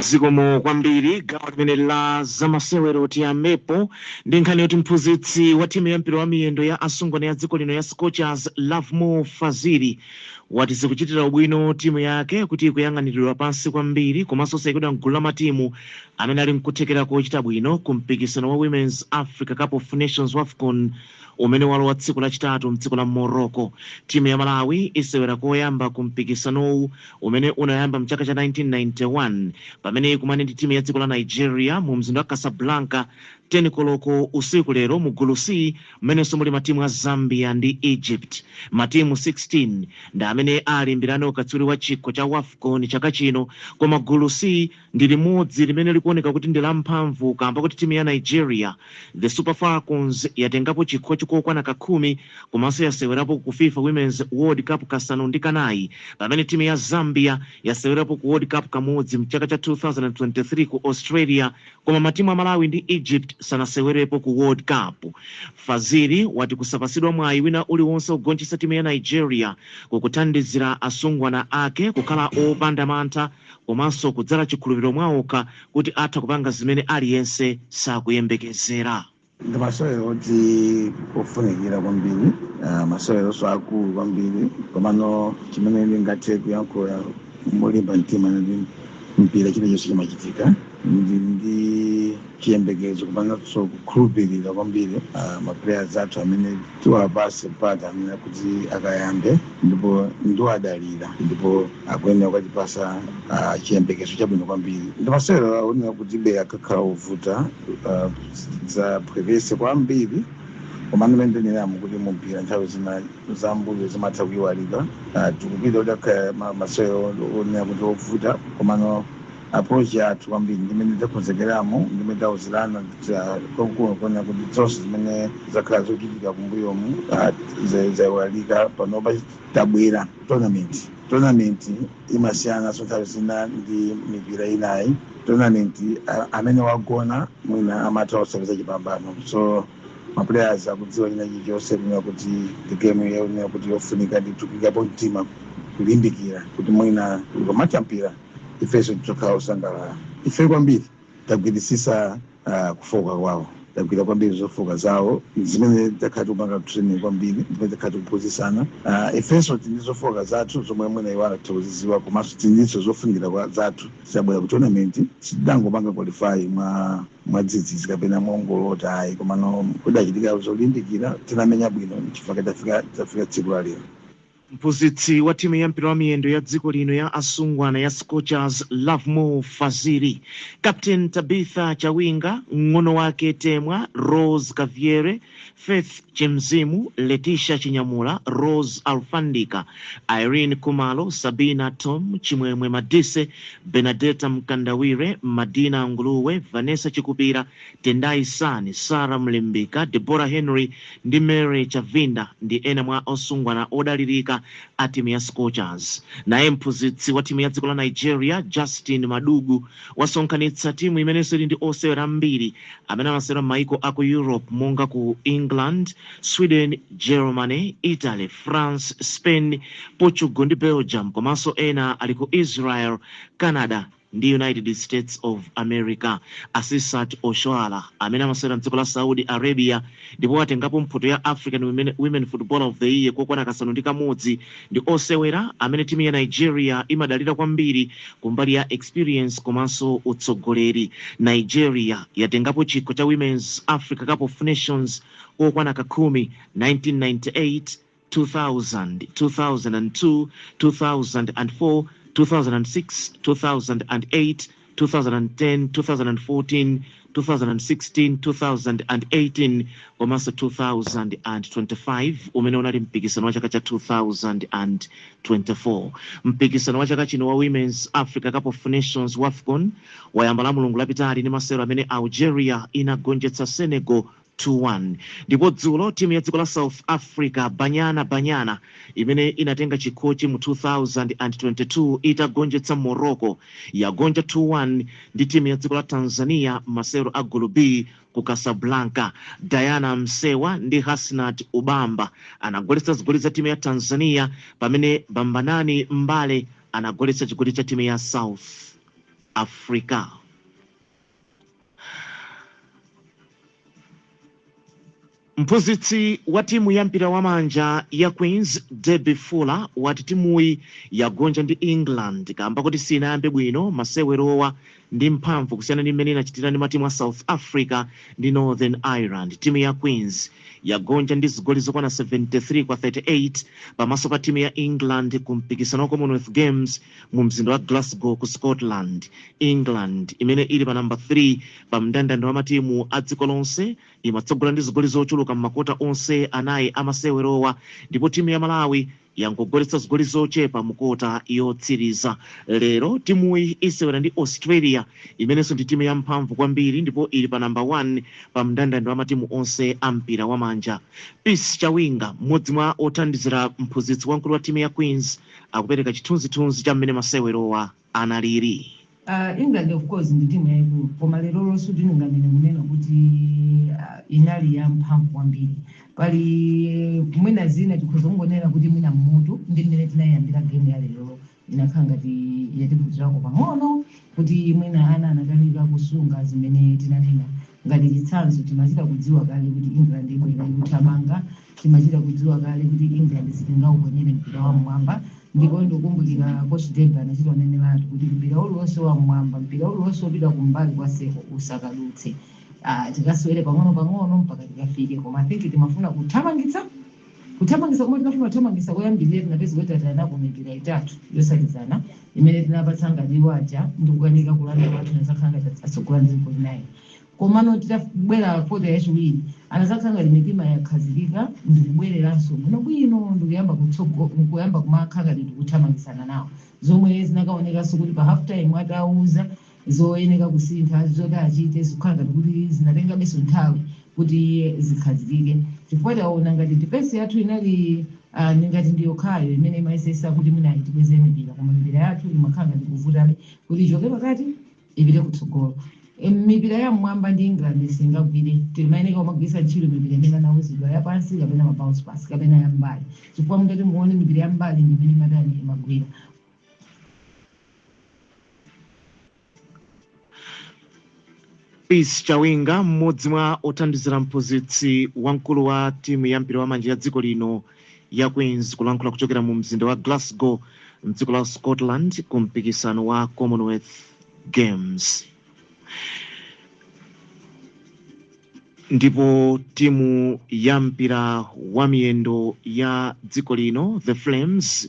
Zikomo kwambiri gawo limene la zamasewero tiyambepo ndi nkhani yoti mphunzitsi wa timu ya mpira wa miyendo ya asungwana ya dziko lino ya Scorchers Lovemore Faziri wati zikuchitira ubwino timu yake kuti ikuyang'aniridwa pansi kwambiri komanso sayikidwa mgulu la matimu amene ali mkuthekera kochita bwino ku mpikisano wa Women's Africa Cup of Nations WAFCON umene walowa tsiku lachitatu mdziko la Morocco. Timu ya Malawi isewera koyamba ku mpikisanowu umene unayamba mchaka cha 1991 pamene ikumane ndi timu ya dziko la Nigeria mu mzinda wa Casablanca 10 koloko usiku lero mu gulu C mmenenso muli matimu a Zambia ndi Egypt. Matimu 16 ndi amene ali mbirano katswiri wa chikho cha WAFCON chaka chino, koma gulu C ndi limodzi limene likuoneka kuti ndi lamphamvu kamba kuti timu ya Nigeria the Super Falcons yatengapo chikho chokwana kakhumi komanso yasewerapo ku FIFA Women's World Cup kasanu ndi kanayi, pamene timu ya Zambia yasewerapo ku World Cup kamodzi mchaka cha 2023 ku Australia, koma matimu a Malawi ndi Egypt sanasewerepo ku World Cup. Faziri wati kusapasidwa mwayi wina uliwonse ugonjetsa timu ya Nigeria kukuthandizira asungwana ake kukhala opanda mantha komanso kudzala chikhulupiriro mwawokha kuti atha kupanga zimene aliyense sakuyembekezera. Ndi masewero oti ofunikira kwambiri, masewero akulu kwambiri, komano chimene ndingathe kuyankhula molimba mtima ndi mpira chilichonse chimachitika ndi chiyembekezo komanso kukhulupirira kwambiri maplayers athu amene tiwapase mpata amene kuti akayambe ndipo ndiwadalira ndipo akuyenera kukatipasa chiyembekezo chabwino kwambiri. Ndi masewero aonera kuti be akakhala ovuta za prevese kwambiri, komano mende ndinamo kuti mumpira nthawi zina zambuyo zimatha kuyiwalika. Tikupita kuti akhala masewero onera kuti ovuta, komano approach yathu kwambiri ndimene takonzekeramo ndimene tauzirana kuona kuti zonse zimene zakhala zochitika kumbuyomu zayiwalika panopa tabwera tournament imasiyana nthawi zina ndi mipira inayi. Tournament amene wagona mwina amatha kusapeza chipambano, so maplayers akudziwa china chilichonse kunena kuti game yaonera kuti yofunika nditukikapo mtima kulimbikira kuti mwina ukamachampira ifeso tikakhala osangalala. Ife kwambiri tagwirisisa kufoka kwawo, tagwira kwambiri zofoka zawo zimene takhala tikupanga training kwambiri, zimene takhala tikuphunzitsana. Ifeso tindi zofoka zathu zomwe mwina iwala tikuzidziwa, komanso tindiso zofunikira zathu zabwera ku tournament. Sitidangopanga qualify mwa dzidzidzi kapena mongolota ayi, komano kudachitika zolimbikira tinamenya bwino chifukwa tafika tsiku la lero. Mphunzitsi wa timu ya mpira wa miyendo ya dziko lino ya asungwana ya Scorchers Lovemore Faziri. Captain Tabitha Chawinga, ng'ono wake Temwa, Rose Kaviere, Faith Chemzimu, Letitia Chinyamula, Rose Alfandika, Irene Kumalo, Sabina Tom, Chimwemwe Madise, Benedetta Mkandawire, Madina Nguluwe, Vanessa Chikupira, Tendai Sani, Sarah Mlimbika, Deborah Henry, ndi Mary Chavinda ndi ena mwa osungwana odalirika a timu ya Scorchers. Naye mphunzitsi wa timu ya dziko la Nigeria Justin Madugu wasonkhanitsa timu imenenso ili ndi osewera mbiri amene amasewera m'mayiko aku Europe monga ku England, Sweden, Germany, Italy, France, Spain, Portugal ndi Belgium, komanso ena ali ku Israel, Canada ndi United States of America. Asisat Oshoala amene amasewera mdziko la Saudi Arabia ndipo watengapo mphoto ya African Women Footballer of the Year kokwana kasanu ndi kamodzi, ndi osewera amene timu ya Nigeria imadalira kwambiri kumbali ya experience komanso utsogoleri. Nigeria yatengapo chikho cha Women's Africa Cup of Nations kokwana kakhumi 1998, 2000, 2002, 2004, 2006, 2008, 2010, 2014, 2016, 2018, komanso 2025 umene unali mpikisano wa chaka cha 2024. Mpikisano wa chaka chino wa Women's Africa Cup of Nations WAFCON wayamba la mulungu lapitali ndi masewero amene Algeria inagonjetsa Senegal 2-1. Ndipo dzulo timu ya dziko la South Africa Banyana imene inatenga chikhochi mu 2022 itagonjetsa Morocco yagonja 2-1 ndi timu ya dziko la Tanzania masewero a gulu B ku Casablanca. Diana Msewa ndi Hasnat Ubamba anagoletsa zigoli za timu ya Tanzania, pamene Bambanani Mbale anagoletsa chigoli cha timu ya South Africa. Mphunzitsi wa timu ya mpira wa manja ya Queens Debbie Fuller wati timuyi yagonja ndi England kamba kuti sinayambe bwino masewerowa ndi mphamvu kusiyana ndi mmene inachitira ndi matimu a South Africa ndi Northern Ireland. Timu ya Queens yagonja ndi zigoli zokwana 73-38 pamaso pa timu ya England ku mpikisano wa Commonwealth Games mu mzinda wa Glasgow ku Scotland. England imene ili pa namba 3 pa mndandanda wa matimu a dziko lonse imatsogola ndi zigoli zochuluka m'makota onse anayi amasewerowa, ndipo timu ya Malawi yangogoletsa zigoli zochepa mukota yotsiriza. Lero timuyi isewera ndi Australia imenenso ndi timu ya mphamvu kwambiri ndipo ili pa namba 1 pa mndandanda wa matimu onse a mpira wa manja. Peace Chawinga, mmodzi mwa othandizira mphunzitsi wamkulu wa timu ya Queens, akupereka chithunzithunzi cha mmene masewerowa analiri. England of course ndi timu yaikulu, koma lero lonse tinungamene kunena kuti inali ya mphamvu kwambiri. Pali mwina zina tikhoza kungonena kuti mwina mmutu ndi mmene tinayambira game ya lero inakhala ngati yativutirako pang'ono kuti mwina ana anatalika kusunga zimene tinanena ngati chitsanzo. Timachita kudziwa kale kuti England ibwera ikuthamanga, timachita kudziwa kale kuti England sitingawuponyere mpira wa mmwamba, ndipo ndikukumbukira coach Deba anachita kunenera kuti mpira uliwonse wa mmwamba, mpira uliwonse wopita kumbali kwa seko usakadutse. Tikaswere pang'ono mpaka tikafike, koma I think timafuna kuthamangitsa koma tinafuna kuthamangitsa koyambirira tinapeza kuti atanako mipira itatu yosatizana imene tinapatsanga liwaja ndikukanika kulanda kwathu nazakhanga tatsogola ndipo naye. Komano titabwera kota yachiwiri anazakhanga mitima yakhazikika ndikubwereranso muno bwino ndikuyamba kumakhala tikuthamangitsana nawo, zomwe zinakaonekanso kuti pa half time atauza zoyeneka kusintha zoti achite zikhala kuti zinatengabenso nthawi kuti zikhazikike, chifukwa taona ngati defense yathu inali ngati ndiyokhayo imene imayesesa kuti mwina itibweze mipira, koma mipira yathu imakhala ngati kuvutabe kuti ichoke pakati ipite kutsogolo. Mipira ya mmwamba ndi England singagwire, timayeneka kumagwiritsa ntchito mipira imene anawuzidwa ya pansi kapena ma bounce pass kapena ya mbali, chifukwa mungati muone mipira ya mbali ndi imene madani imagwira. Peace Chawinga, mmodzi mwa othandizira mphunzitsi wamkulu wa timu ya mpira wa manja ya dziko lino ya Queens, kulankhula kuchokera mu mzinda wa Glasgow mdziko la Scotland ku mpikisano wa Commonwealth Games. Ndipo timu ya mpira wa miyendo ya dziko lino The Flames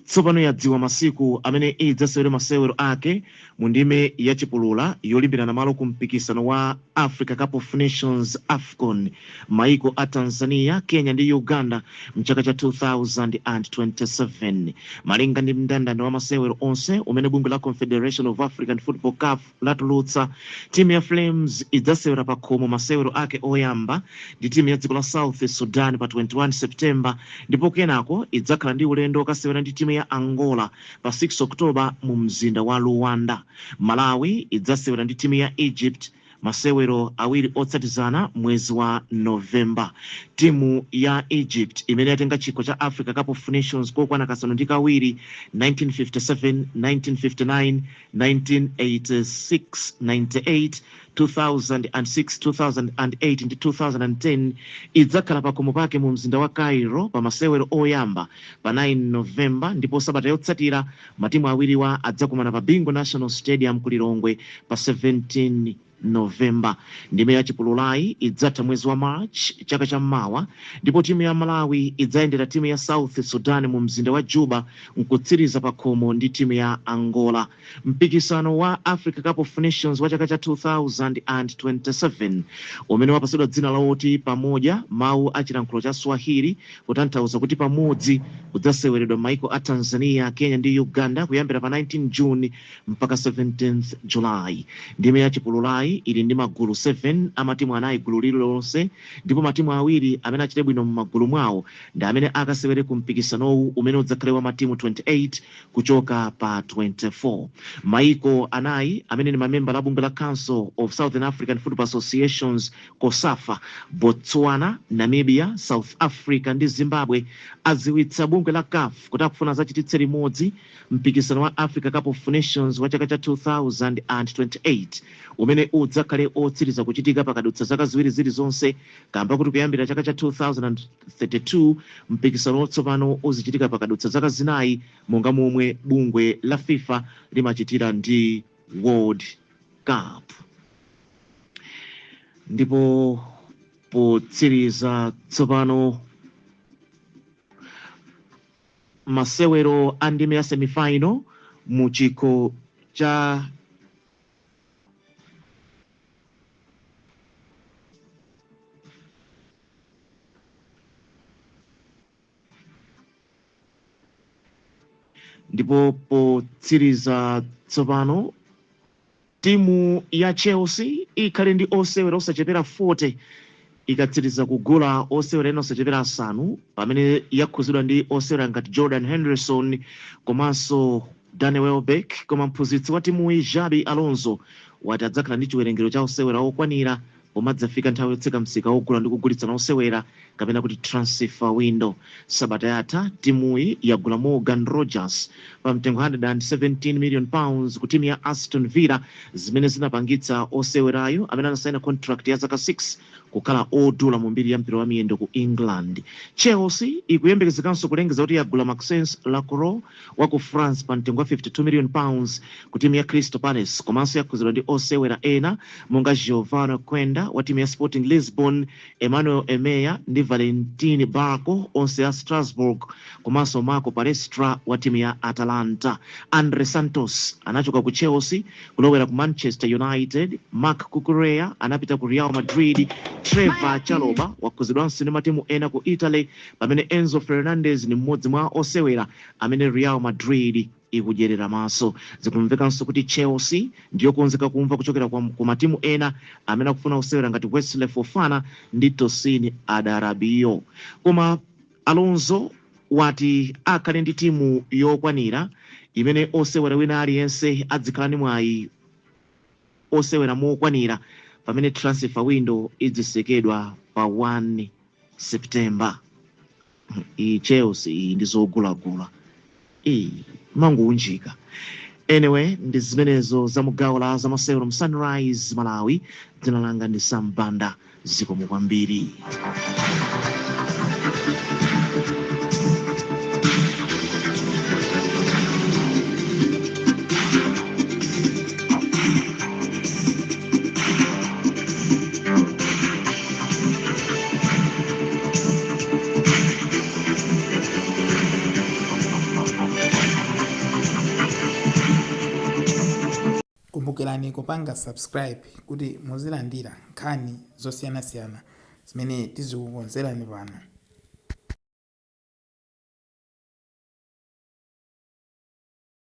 tsopano yadziwa masiku amene idzasewere masewero ake mu ndime yachipulula yolimbirana malo ku mpikisano wa Africa Cup of Nations AFCON maiko a Tanzania, Kenya ndi Uganda mchaka cha 2027. Malinga ndi mndandanda wa masewero onse umene bungwe la Confederation of African Football CAF latulutsa, timu ya Flames idzasewera pa khomo masewero ake oyamba ndi timu ya dziko la South Sudan pa 21 September, ndipo kenako idzakhala ndi ulendo okasewera ndi timu ya Angola pa 6 October mu mzinda wa Luanda. Malawi idzasewera ndi timu ya Egypt masewero awiri otsatizana mwezi wa November. Timu ya Egypt imene yatenga chikho cha Africa Cup of Nations kokwana kasanu ndi kawiri 1957, 1959, 1986, 98, 2006, 2008 ndi 2010 idzakhala pa khomo pake mu mzinda wa Cairo pa masewero oyamba pa 9 November, ndipo sabata yotsatira matimu awiriwa adzakumana pa Bingu National Stadium ku Lilongwe pa 17 November. Ndime ya chipululayi idzatha mwezi wa March chaka cha mmawa, ndipo timu ya Malawi idzayendera timu ya South Sudan mu mzinda wa Juba nkutsiriza pa khomo ndi timu ya Angola. Mpikisano wa Africa Cup of Nations wa chaka cha 2027 umene wapasidwa dzina loti pamoja, mawu a chilankhulo cha Swahili kutanthauza kuti pamodzi, udzaseweredwa maiko a Tanzania, Kenya ndi Uganda kuyambira pa 19 June mpaka 17th July. Ndime ya chipululayi imeneyi ili ndi magulu 7 amatimu anayi gulu lililonse, ndipo matimu awiri amene achite bwino m'magulu mwawo ndi amene akasewere ku mpikisanowu umene udzakhale wa matimu 28 kuchoka pa 24. Maiko anayi amene ni mamemba la bungwe la Council of Southern African Football Associations COSAFA, Botswana, Namibia, South Africa ndi Zimbabwe aziwitsa bungwe la CAF kuti akufuna zachititse limodzi mpikisano wa Africa Cup of Nations wa chaka cha 2028 umene udzakhale otsiriza kuchitika pakadutsa zaka ziwiri zilizonse, kamba kuti kuyambira chaka cha 2032 mpikisano otsopano uzichitika pakadutsa zaka zinayi monga momwe bungwe la FIFA limachitira ndi World Cup. Ndipo potsiriza tsopano masewero a ndime ya semifinal mu chikho cha ndipo potsiriza tsopano timu ya Chelsea ikhale ndi osewera osachepera 40 ikatsiriza kugula osewera ena osachepera 5 pamene yakhuzidwa ndi osewera ngati Jordan Henderson komanso Danny Welbeck, koma mphunzitsi wa timuyi Xabi Alonso wati adzakhala ndi chiwerengero cha osewera okwanira pomwe adzafika nthawi yotseka msika wogula ndi kugulitsa osewera kapena kuti transfer window. Sabata yatha timuyi yagula Morgan Rogers pa mtengo 117 million pounds ku timu ya Aston Villa, zimene zinapangitsa osewerayo amene anasaina contract ya zaka 6 kukhala odula mu mbiri ya mpira wa miyendo ku England. Chelsea ikuyembekezekanso kulengeza kuti yagula Maxence Lacroix wa ku France pa mtengo wa 52 million pounds ku timu ya Crystal Palace, komanso yakhuzidwa ndi osewera ena monga Giovanni Quenda wa timu ya Sporting Lisbon, Emmanuel Emeya ndi Valentin Barco onse ya Strasbourg, komanso Marco Palestra wa timu ya Atalanta. Andre Santos anachoka ku Chelsea kulowera ku Manchester United. Marc Cucurella anapita ku Real Madrid. Trevor Chalobah wakhuzidwanso ndi matimu ena ku Italy, pamene Enzo Fernandez ni mmodzi mwa osewera amene Real Madrid ikudyerera maso. Zikumvekanso kuti Chelsea ndiyo konzeka kumva kuchokera ku matimu ena amene akufuna osewera ngati Wesley Fofana ndi Tosin Adarabio. Koma Alonso wati akhale ndi timu yokwanira imene osewera wina aliyense adzikhala ndi mwayi osewera mokwanira pamene transfer window idzisekedwa pa 1 September. Chelsea ndi zogulagula mangounjika. Anyway, ndi zimenezo za mugawo la zamasewero mu Sunrise Malawi. Dzina langa ndi Sam Banda. Zikomo kwambiri. Kumbukirani kupanga subscribe kuti muzilandira nkhani zosiyanasiyana zimene tizikukonzerani pano.